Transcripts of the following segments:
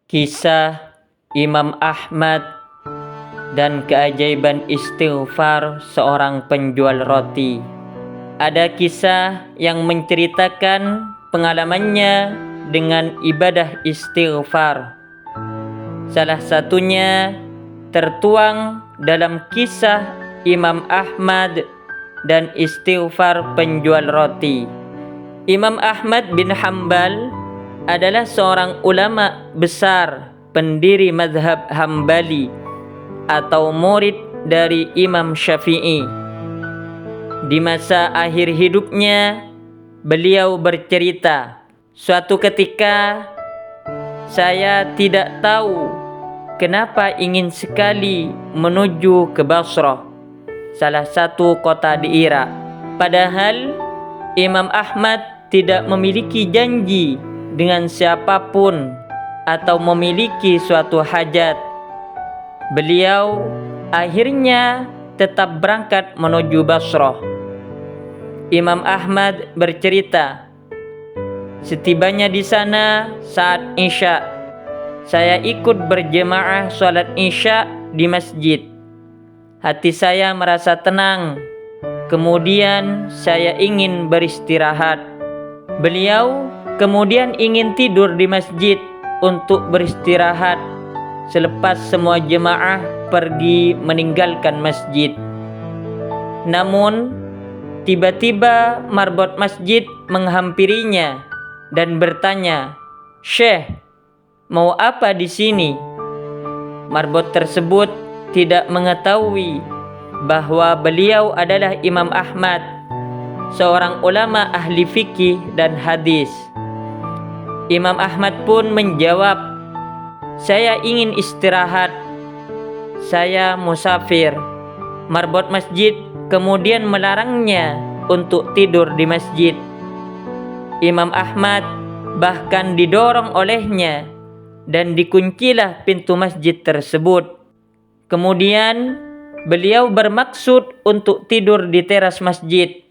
Kisah Imam Ahmad dan keajaiban istighfar seorang penjual roti. Ada kisah yang menceritakan pengalamannya dengan ibadah istighfar. Salah satunya tertuang dalam kisah Imam Ahmad dan istighfar penjual roti. Imam Ahmad bin Hanbal adalah seorang ulama besar, pendiri mazhab Hambali atau murid dari Imam Syafi'i. Di masa akhir hidupnya, beliau bercerita, "Suatu ketika saya tidak tahu kenapa ingin sekali menuju ke Basrah, salah satu kota di Irak. Padahal Imam Ahmad tidak memiliki janji dengan siapapun atau memiliki suatu hajat. Beliau akhirnya tetap berangkat menuju Basrah." Imam Ahmad bercerita, "Setibanya di sana saat Isya, saya ikut berjemaah sholat Isya di masjid. Hati saya merasa tenang. Kemudian saya ingin beristirahat. Beliau kemudian ingin tidur di masjid untuk beristirahat selepas semua jemaah pergi meninggalkan masjid. Namun tiba-tiba marbot masjid menghampirinya dan bertanya, 'Syekh, mau apa di sini?' Marbot tersebut tidak mengetahui bahwa beliau adalah Imam Ahmad, seorang ulama ahli fikih dan hadis. Imam Ahmad pun menjawab, 'Saya ingin istirahat. Saya musafir.' Marbot masjid kemudian melarangnya untuk tidur di masjid. Imam Ahmad bahkan didorong olehnya dan dikuncilah pintu masjid tersebut. Kemudian beliau bermaksud untuk tidur di teras masjid,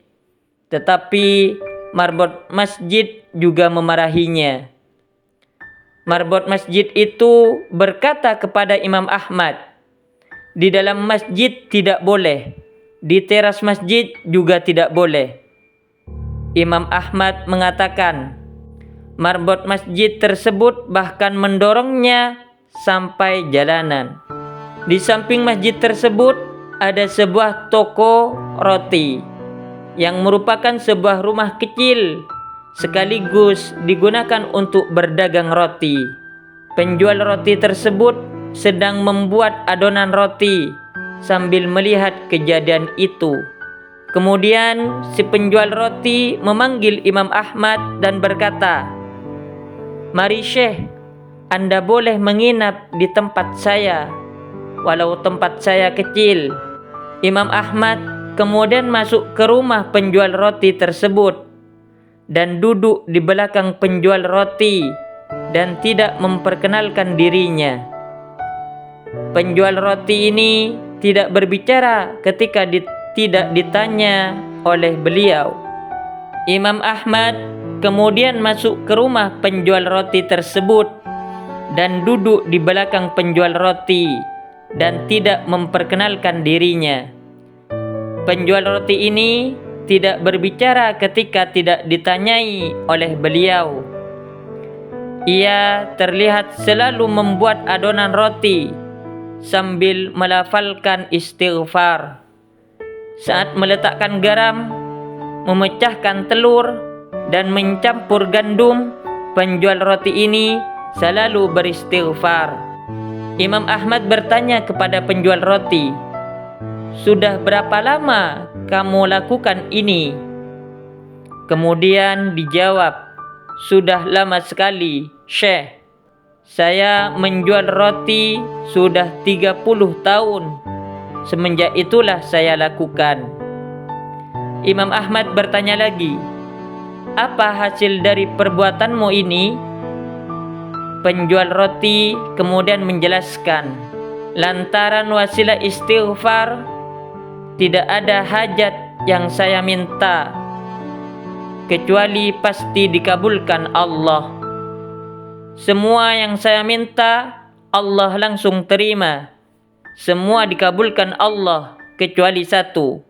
tetapi marbot masjid juga memarahinya. Marbot masjid itu berkata kepada Imam Ahmad, 'Di dalam masjid tidak boleh, di teras masjid juga tidak boleh.' Imam Ahmad mengatakan, marbot masjid tersebut bahkan mendorongnya sampai jalanan. Di samping masjid tersebut ada sebuah toko roti yang merupakan sebuah rumah kecil sekaligus digunakan untuk berdagang roti. Penjual roti tersebut sedang membuat adonan roti sambil melihat kejadian itu. Kemudian si penjual roti memanggil Imam Ahmad dan berkata, 'Mari Syekh, Anda boleh menginap di tempat saya, walau tempat saya kecil.' Imam Ahmad kemudian masuk ke rumah penjual roti tersebut dan duduk di belakang penjual roti dan tidak memperkenalkan dirinya. Penjual roti ini tidak berbicara ketika tidak ditanya oleh beliau. Imam Ahmad kemudian masuk ke rumah penjual roti tersebut dan duduk di belakang penjual roti dan tidak memperkenalkan dirinya. Penjual roti ini tidak berbicara ketika tidak ditanyai oleh beliau. Ia terlihat selalu membuat adonan roti sambil melafalkan istighfar. Saat meletakkan garam, memecahkan telur, dan mencampur gandum, penjual roti ini selalu beristighfar. Imam Ahmad bertanya kepada penjual roti, 'Sudah berapa lama kamu lakukan ini?' Kemudian dijawab, 'Sudah lama sekali, Syekh. Saya menjual roti sudah 30 tahun. Semenjak itulah saya lakukan.' Imam Ahmad bertanya lagi, 'Apa hasil dari perbuatanmu ini?' Penjual roti kemudian menjelaskan, 'Lantaran wasilah istighfar, tidak ada hajat yang saya minta kecuali pasti dikabulkan Allah.' Semua yang saya minta, Allah langsung terima. Semua dikabulkan Allah, kecuali satu.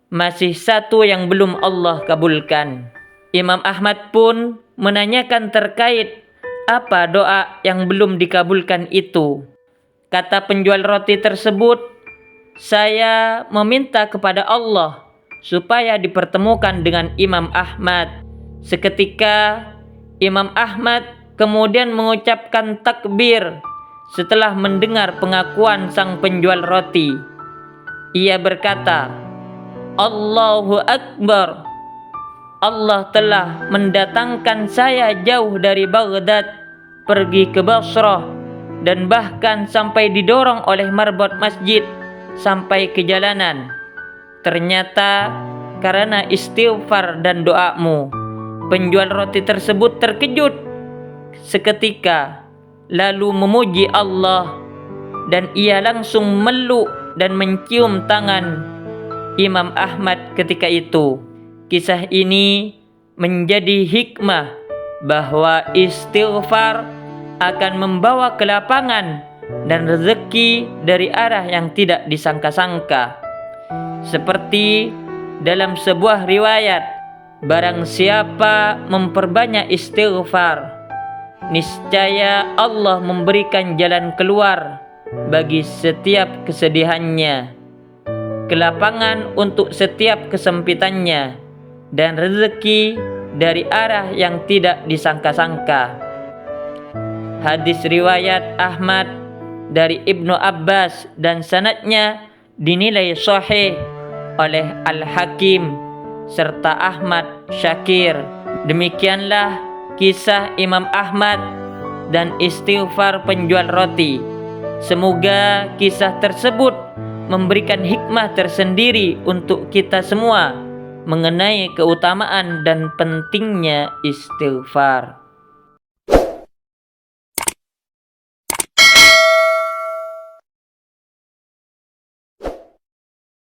Masih satu yang belum Allah kabulkan. Imam Ahmad pun menanyakan terkait apa doa yang belum dikabulkan itu. Kata penjual roti tersebut, saya meminta kepada Allah supaya dipertemukan dengan Imam Ahmad. Seketika Imam Ahmad kemudian mengucapkan takbir setelah mendengar pengakuan sang penjual roti. Ia berkata, Allahu Akbar. Allah telah mendatangkan saya jauh dari Baghdad pergi ke Basrah, dan bahkan sampai didorong oleh marbot masjid sampai ke jalanan. Ternyata karena istighfar dan doamu. Penjual roti tersebut terkejut seketika, lalu memuji Allah, dan ia langsung meluk dan mencium tangan Imam Ahmad ketika itu. Kisah ini menjadi hikmah bahwa istighfar akan membawa kelapangan dan rezeki dari arah yang tidak disangka-sangka. Seperti dalam sebuah riwayat, barang siapa memperbanyak istighfar, niscaya Allah memberikan jalan keluar bagi setiap kesedihannya, kelapangan untuk setiap kesempitannya, dan rezeki dari arah yang tidak disangka-sangka. Hadis riwayat Ahmad dari Ibnu Abbas dan sanadnya dinilai sahih oleh Al-Hakim serta Ahmad Syakir. Demikianlah kisah Imam Ahmad dan istighfar penjual roti. Semoga kisah tersebut memberikan hikmah tersendiri untuk kita semua mengenai keutamaan dan pentingnya istighfar.